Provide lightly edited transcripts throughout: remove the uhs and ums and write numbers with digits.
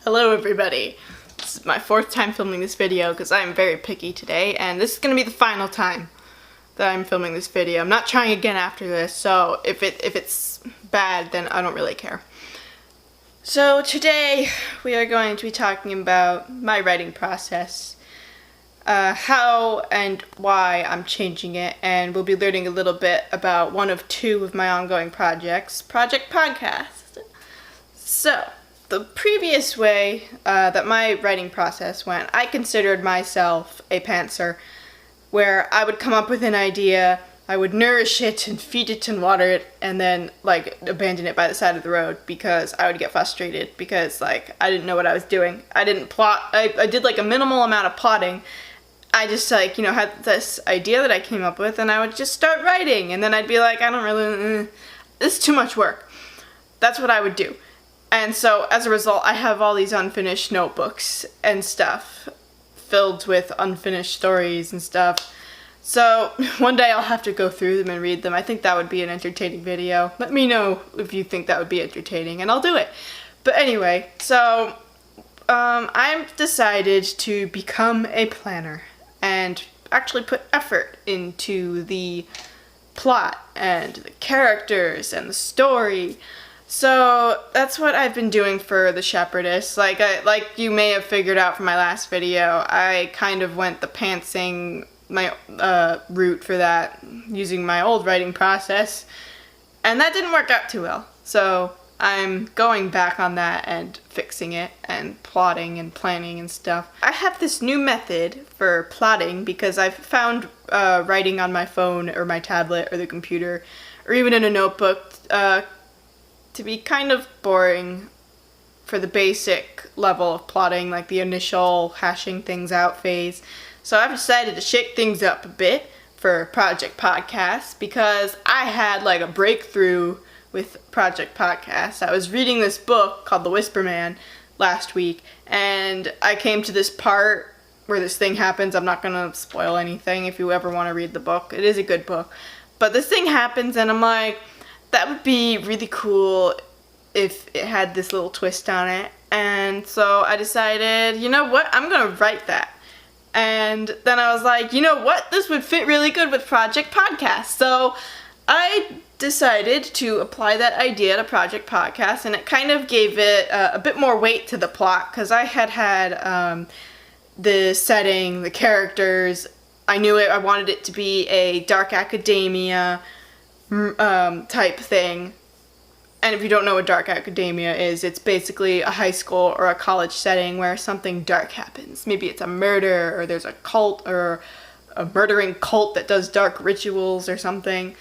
Hello everybody. This is my fourth time filming this video because I am very picky today, and this is going to be the final time that I'm filming this video. I'm not trying again after this, so if it's bad, then I don't really care. So today we are going to be talking about my writing process, how and why I'm changing it, and we'll be learning a little bit about one of two of my ongoing projects, Project Podcast. So, the previous way that my writing process went, I considered myself a pantser, where I would come up with an idea, I would nourish it and feed it and water it, and then abandon it by the side of the road because I would get frustrated because I didn't know what I was doing. I didn't plot. I did a minimal amount of plotting. I just had this idea that I came up with, and I would just start writing, and then I'd be like, I don't really, this is too much work. That's what I would do. And so, as a result, I have all these unfinished notebooks and stuff filled with unfinished stories and stuff. So, one day I'll have to go through them and read them. I think that would be an entertaining video. Let me know if you think that would be entertaining, and I'll do it. But anyway, so, I've decided to become a planner and actually put effort into the plot and the characters and the story. So that's what I've been doing for The Shepherdess. Like you may have figured out from my last video, I kind of went the pantsing route for that using my old writing process, and that didn't work out too well. So I'm going back on that and fixing it and plotting and planning and stuff. I have this new method for plotting because I've found writing on my phone or my tablet or the computer or even in a notebook to be kind of boring for the basic level of plotting, like the initial hashing things out phase. So I've decided to shake things up a bit for Project Podcast because I had a breakthrough with Project Podcast. I was reading this book called The Whisper Man last week, and I came to this part where this thing happens. I'm not gonna spoil anything if you ever want to read the book. It is a good book. But this thing happens, and I'm like, that would be really cool if it had this little twist on it. And so I decided, you know what, I'm gonna write that. And then I was like, you know what, this would fit really good with Project Podcast. So I decided to apply that idea to Project Podcast, and it kind of gave it a bit more weight to the plot because I had the setting, the characters. I knew I wanted it to be a dark academia type thing. And if you don't know what dark academia is, it's basically a high school or a college setting where something dark happens. Maybe it's a murder, or there's a cult or a murdering cult that does dark rituals or something.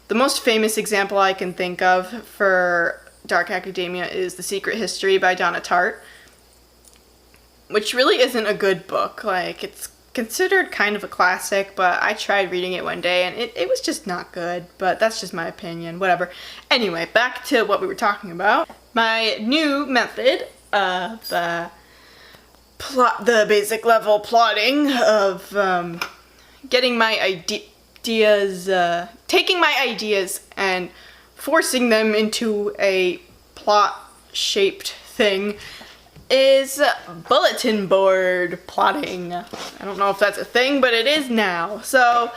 The most famous example I can think of for dark academia is The Secret History by Donna Tartt, which really isn't a good book. It's considered kind of a classic, but I tried reading it one day and it was just not good, but that's just my opinion, whatever. Anyway, back to what we were talking about. My new method of the basic level plotting of getting my ideas, taking my ideas and forcing them into a plot-shaped thing is bulletin board plotting. I don't know if that's a thing, but it is now. So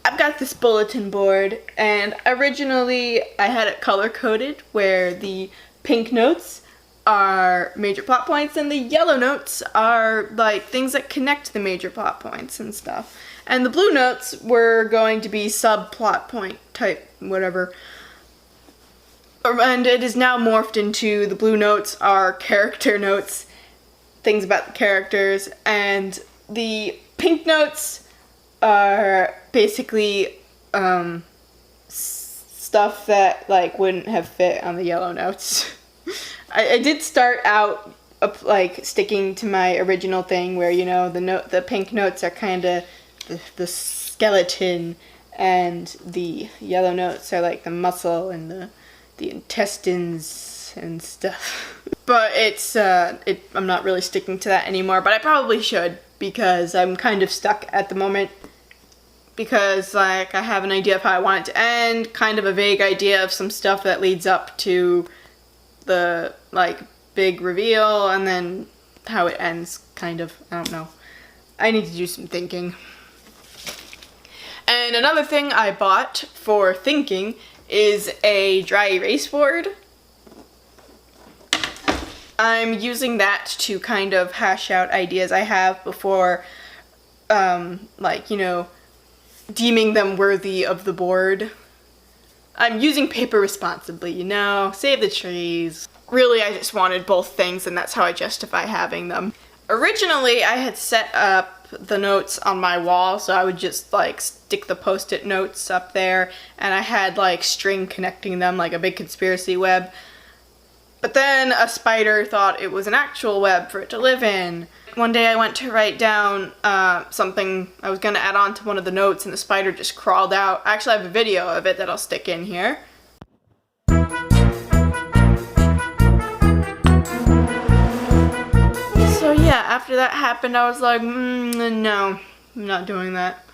I've got this bulletin board, and originally I had it color-coded where the pink notes are major plot points and the yellow notes are things that connect the major plot points and stuff. And the blue notes were going to be subplot point type whatever. And it is now morphed into the blue notes are character notes, things about the characters, and the pink notes are basically stuff that wouldn't have fit on the yellow notes. I did start out sticking to my original thing where the pink notes are kind of the skeleton, and the yellow notes are the muscle and the intestines and stuff. But I'm not really sticking to that anymore, but I probably should because I'm kind of stuck at the moment because I have an idea of how I want it to end, kind of a vague idea of some stuff that leads up to the big reveal and then how it ends, kind of. I don't know. I need to do some thinking. And another thing I bought for thinking is a dry erase board. I'm using that to kind of hash out ideas I have before, like, you know, deeming them worthy of the board. I'm using paper responsibly, you know, save the trees. Really, I just wanted both things, and that's how I justify having them. Originally, I had set up the notes on my wall, so I would just like stick the post-it notes up there, and I had like string connecting them like a big conspiracy web. But then a spider thought it was an actual web for it to live in. One day I went to write down something I was going to add on to one of the notes, and the spider just crawled out. I actually have a video of it that I'll stick in here. So yeah, after that happened, I was like, no, I'm not doing that.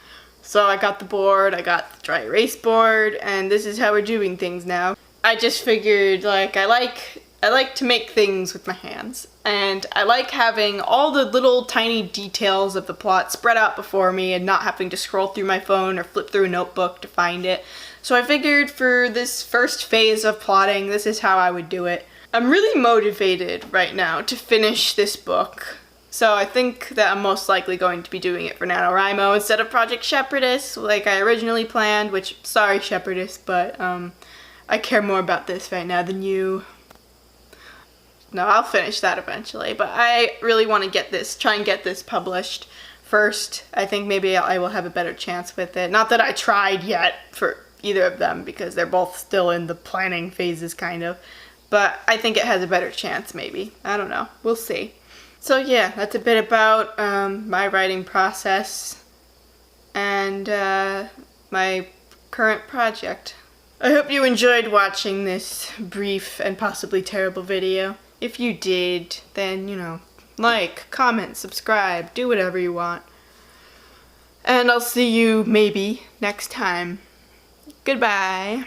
So I got the board, I got the dry erase board, and this is how we're doing things now. I just figured, like, I like to make things with my hands, and I like having all the little tiny details of the plot spread out before me and not having to scroll through my phone or flip through a notebook to find it. So I figured for this first phase of plotting, this is how I would do it. I'm really motivated right now to finish this book, so I think that I'm most likely going to be doing it for NaNoWriMo instead of Project Shepherdess like I originally planned, which, sorry Shepherdess, but I care more about this right now than you. No, I'll finish that eventually, but I really want to try and get this published first. I think maybe I will have a better chance with it. Not that I tried yet for either of them, because they're both still in the planning phases, kind of. But I think it has a better chance, maybe. I don't know. We'll see. So yeah, that's a bit about my writing process and my current project. I hope you enjoyed watching this brief and possibly terrible video. If you did, then, you know, like, comment, subscribe, do whatever you want. And I'll see you maybe next time. Goodbye.